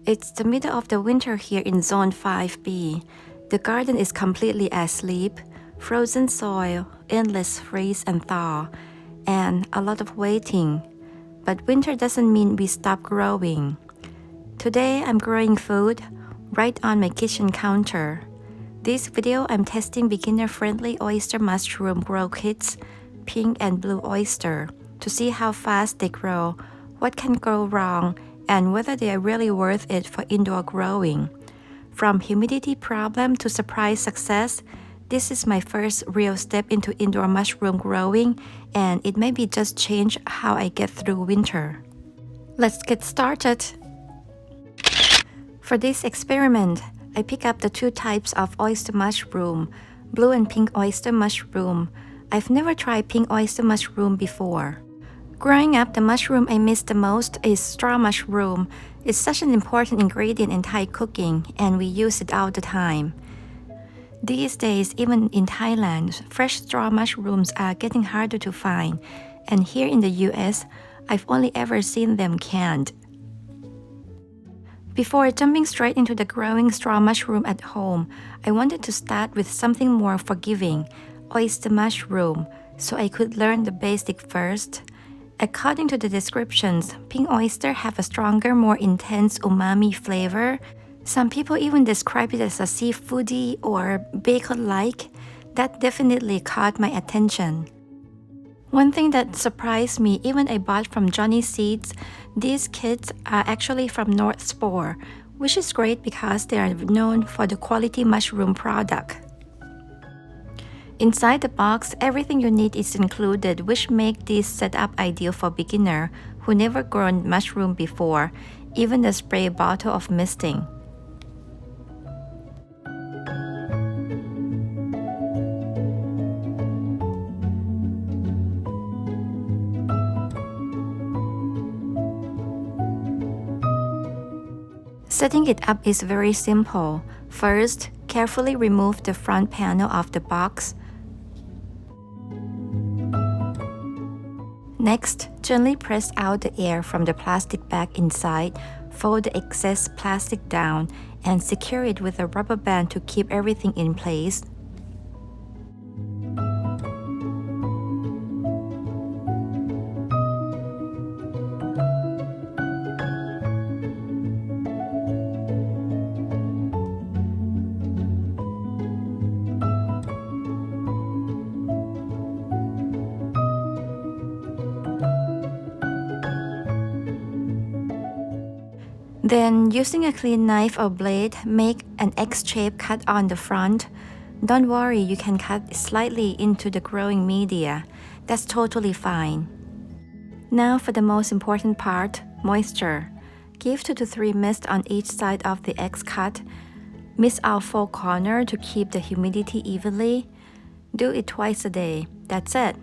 It's the middle of the winter here in Zone 5B. The garden is completely asleep, frozen soil, endless freeze and thaw, and a lot of waiting. But winter doesn't mean we stop growing. Today I'm growing food right on my kitchen counter. This video I'm testing beginner-friendly oyster mushroom grow kits, pink and blue oyster, to see how fast they grow, what can go wrong, and whether they are really worth it for indoor growing. From humidity problem to surprise success, this is my first real step into indoor mushroom growing, and it maybe just change how I get through winter. Let's get started. For this experiment, I pick up the two types of oyster mushroom, blue and pink oyster mushroom. I've never tried pink oyster mushroom before. Growing up, the mushroom I miss the most is straw mushroom. It's such an important ingredient in Thai cooking, and we use it all the time. These days, even in Thailand, fresh straw mushrooms are getting harder to find, and here in the US, I've only ever seen them canned. Before jumping straight into the growing straw mushroom at home, I wanted to start with something more forgiving, oyster mushroom, so I could learn the basic first. According to the descriptions, pink oyster have a stronger, more intense umami flavor. Some people even describe it as a seafoody or bacon-like. That definitely caught my attention. One thing that surprised me, even I bought from Johnny Seeds, these kits are actually from North Spore, which is great because they are known for the quality mushroom product. Inside the box, everything you need is included, which makes this setup ideal for beginner who never grown mushroom before, even the spray bottle of misting. Setting it up is very simple. First, carefully remove the front panel of the box. Next, gently press out the air from the plastic bag inside, fold the excess plastic down, and secure it with a rubber band to keep everything in place. Then, using a clean knife or blade, make an X-shaped cut on the front. Don't worry, you can cut slightly into the growing media. That's totally fine. Now for the most important part, moisture. Give 2 to 3 mists on each side of the X cut. Mist out 4 corners to keep the humidity evenly. Do it twice a day. That's it.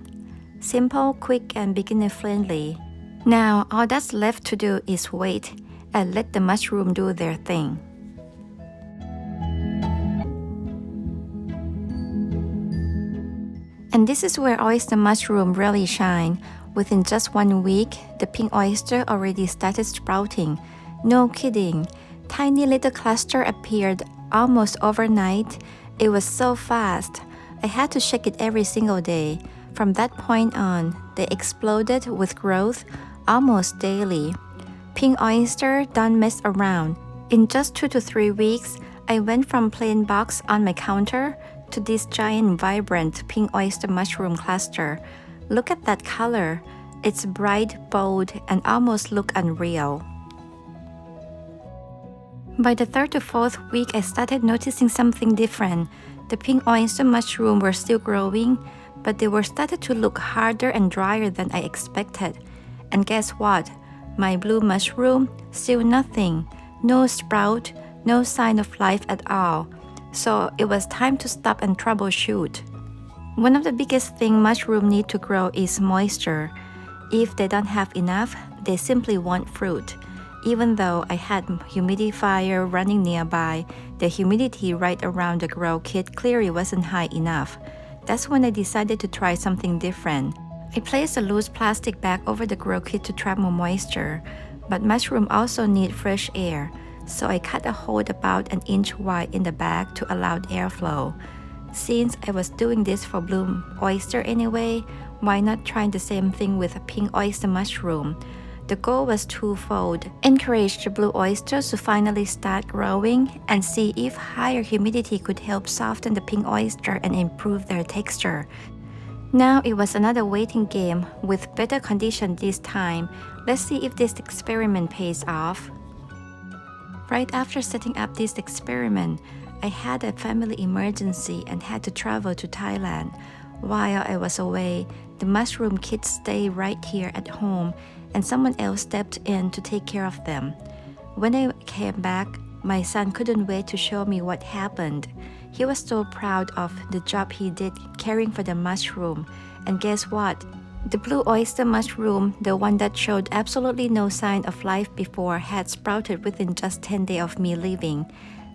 Simple, quick, and beginner-friendly. Now, all that's left to do is wait and let the mushroom do their thing. And this is where oyster mushroom really shine. Within just 1 week, the pink oyster already started sprouting. No kidding. Tiny little cluster appeared almost overnight. It was so fast. I had to check it every single day. From that point on, they exploded with growth almost daily. Pink oyster don't mess around. In just 2 to 3 weeks, I went from plain box on my counter to this giant vibrant pink oyster mushroom cluster. Look at that color. It's bright, bold, and almost look unreal. By the 3rd to 4th week, I started noticing something different. The pink oyster mushroom were still growing, but they were started to look harder and drier than I expected. And guess what? My blue mushroom, still nothing. No sprout, no sign of life at all. So it was time to stop and troubleshoot. One of the biggest things mushrooms need to grow is moisture. If they don't have enough, they simply want fruit. Even though I had humidifier running nearby, the humidity right around the grow kit clearly wasn't high enough. That's when I decided to try something different. I placed a loose plastic bag over the grow kit to trap more moisture, but mushrooms also need fresh air. so I cut a hole about an inch wide in the bag to allow airflow. Since I was doing this for blue oyster anyway, why not try the same thing with a pink oyster mushroom? The goal was twofold: encourage the blue oysters to finally start growing and see if higher humidity could help soften the pink oyster and improve their texture. Now it was another waiting game with better conditions this time. Let's see if this experiment pays off. Right after setting up this experiment, I had a family emergency and had to travel to Thailand. While I was away, the mushroom kids stayed right here at home, and someone else stepped in to take care of them. When I came back, my son couldn't wait to show me what happened. He was so proud of the job he did caring for the mushroom. And guess what? The blue oyster mushroom, the one that showed absolutely no sign of life before, had sprouted within just 10 days of me leaving.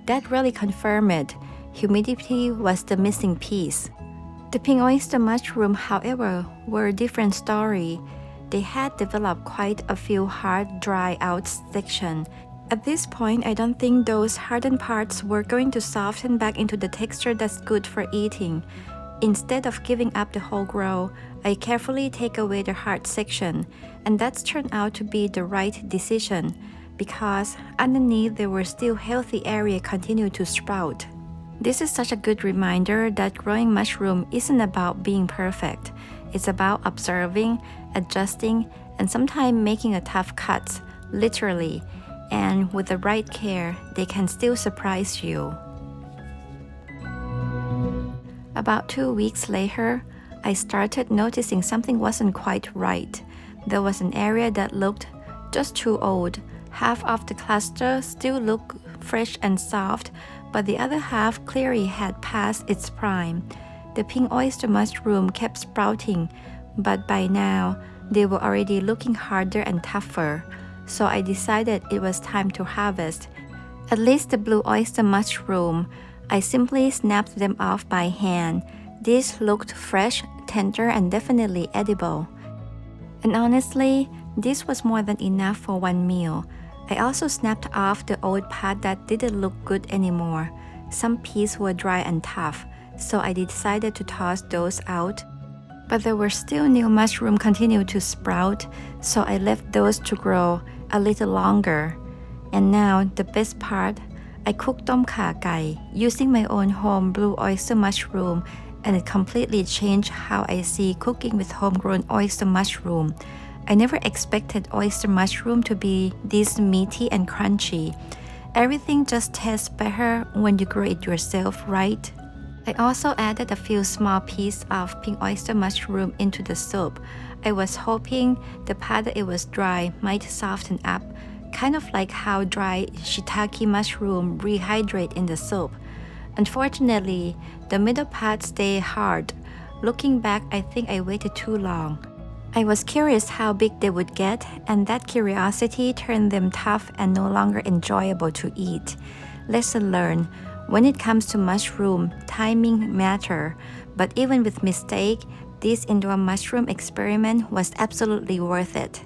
That really confirmed it. Humidity was the missing piece. The pink oyster mushroom, however, were a different story. They had developed quite a few hard, dry out sections. At this point, I don't think those hardened parts were going to soften back into the texture that's good for eating. Instead of giving up the whole grow, I carefully take away the hard section, and that's turned out to be the right decision, because underneath there were still healthy areas continued to sprout. This is such a good reminder that growing mushroom isn't about being perfect. It's about observing, adjusting, and sometimes making a tough cuts, literally, and with the right care, they can still surprise you. About 2 weeks later, I started noticing something wasn't quite right. There was an area that looked just too old. Half of the cluster still looked fresh and soft, but the other half clearly had passed its prime. The pink oyster mushroom kept sprouting, but by now, they were already looking harder and tougher. So I decided it was time to harvest. At least the blue oyster mushroom, I simply snapped them off by hand. These looked fresh, tender, and definitely edible. And honestly, this was more than enough for one meal. I also snapped off the old part that didn't look good anymore. Some pieces were dry and tough, so I decided to toss those out. But there were still new mushrooms continued to sprout, so I left those to grow a little longer. And now, the best part, I cooked tom kha gai using my own home blue oyster mushroom, and it completely changed how I see cooking with homegrown oyster mushroom. I never expected oyster mushroom to be this meaty and crunchy. Everything just tastes better when you grow it yourself, right? I also added a few small pieces of pink oyster mushroom into the soup. I was hoping the part that it was dry might soften up, kind of like how dry shiitake mushroom rehydrate in the soup. Unfortunately, the middle part stayed hard. Looking back, I think I waited too long. I was curious how big they would get, and that curiosity turned them tough and no longer enjoyable to eat. Lesson learned: when it comes to mushroom, timing matters, but even with mistake, this indoor mushroom experiment was absolutely worth it.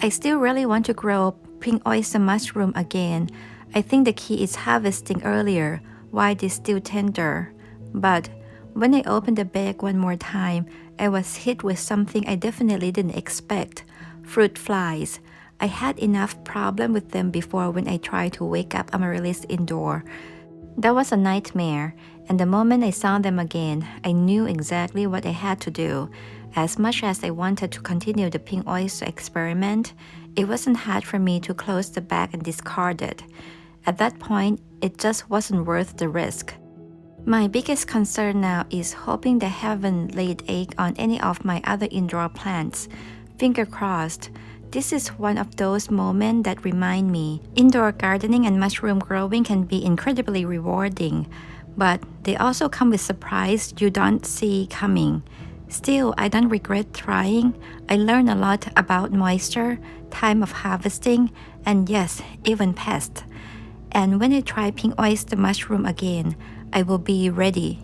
I still really want to grow pink oyster mushroom again. I think the key is harvesting earlier while they're still tender. But when I opened the bag one more time, I was hit with something I definitely didn't expect: fruit flies. I had enough problem with them before when I tried to wake up amaryllis indoor. That was a nightmare, and the moment I saw them again, I knew exactly what I had to do. As much as I wanted to continue the pink oyster experiment, it wasn't hard for me to close the bag and discard it. At that point, it just wasn't worth the risk. My biggest concern now is hoping they haven't laid egg on any of my other indoor plants. Finger crossed. This is one of those moments that remind me indoor gardening and mushroom growing can be incredibly rewarding, but they also come with surprise you don't see coming. Still, I don't regret trying. I learned a lot about moisture, time of harvesting, and yes, even pests. And when I try pink oyster mushroom again, I will be ready.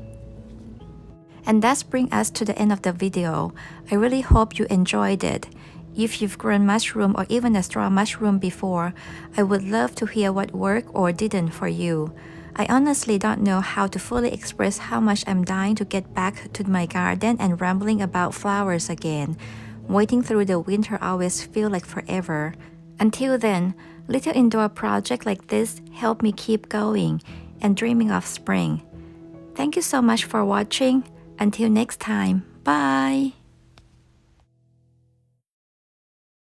And that brings us to the end of the video. I really hope you enjoyed it. If you've grown mushroom or even a straw mushroom before, I would love to hear what worked or didn't for you. I honestly don't know how to fully express how much I'm dying to get back to my garden and rambling about flowers again. Waiting through the winter always feels like forever. Until then, little indoor projects like this help me keep going and dreaming of spring. Thank you so much for watching. Until next time, bye!